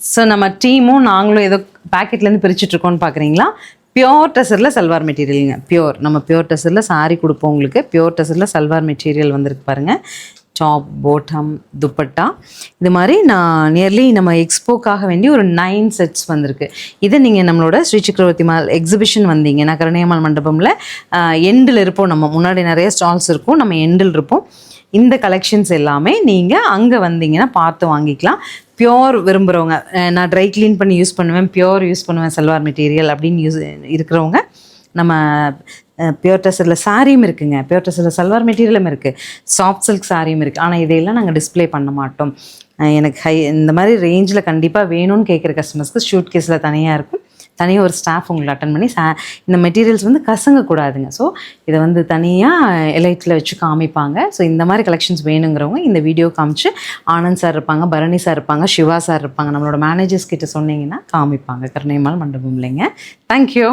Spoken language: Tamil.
ஸோ நம்ம டீமும் நாங்களும் ஏதோ பேக்கெட்லேருந்து பிரிச்சுட்ருக்கோன்னு பார்க்குறீங்களா? பியோர் டெசரில் சல்வார் மெட்டீரியலுங்க. நம்ம பியோர் டெசரில் சாரீ கொடுப்போம் உங்களுக்கு. பியோர் டெசரில் சல்வார் மெட்டீரியல் வந்திருக்கு பாருங்கள். டாப், பாட்டம், துப்பட்டா, இது மாதிரி நான் நியர்லி நம்ம எக்ஸ்போக்காக வேண்டி ஒரு 9 செட்ஸ் வந்திருக்கு. இதை நீங்கள் நம்மளோட ஸ்ரீ சக்கரவர்த்தி மால் எக்ஸிபிஷன் வந்தீங்கன்னா கருணையம்மாள் மண்டபமில் எண்டில் இருப்போம். நம்ம முன்னாடி நிறைய ஸ்டால்ஸ் இருக்கும், நம்ம எண்டில் இருப்போம். இந்த கலெக்ஷன்ஸ் எல்லாமே நீங்கள் அங்கே வந்தீங்கன்னா பார்த்து வாங்கிக்கலாம். பியோர் விரும்புகிறவங்க, நான் ட்ரை க்ளீன் பண்ணி யூஸ் பண்ணுவேன், பியோர் யூஸ் பண்ணுவேன் சல்வார் மெட்டீரியல் அப்படின்னு இருக்கிறவங்க நம்ம பியோர் டெசரில் சாரியும் இருக்குங்க. பியோர் டெசரில் சல்வார் மெட்டீரியலும் இருக்குது, சாஃப்ட் சில்க் சாரியும் இருக்குது. ஆனால் இதையெல்லாம் நாங்கள் டிஸ்பிளே பண்ண மாட்டோம். எனக்கு இந்த மாதிரி ரேஞ்சில் கண்டிப்பாக வேணும்னு கேட்குற கஸ்டமர்ஸ்க்கு ஷூட் கேஸில் தனியாக இருக்கும். தனியாக ஒரு ஸ்டாஃப் உங்களை அட்டன் பண்ணி இந்த மெட்டீரியல்ஸ் வந்து கசங்கக்கூடாதுங்க. ஸோ இதை வந்து தனியாக எலைட்டில் வச்சு காமிப்பாங்க. ஸோ இந்த மாதிரி கலெக்ஷன்ஸ் வேணுங்கிறவங்க இந்த வீடியோ காமிச்சு ஆனந்த் சார் இருப்பாங்க, பரணி சார் இருப்பாங்க, சிவா சார் இருப்பாங்க, நம்மளோட மேனேஜர்ஸ் கிட்ட சொன்னீங்கன்னா காமிப்பாங்க. கருணையம்மாள் மண்டபம் இல்லைங்க. தேங்க்யூ.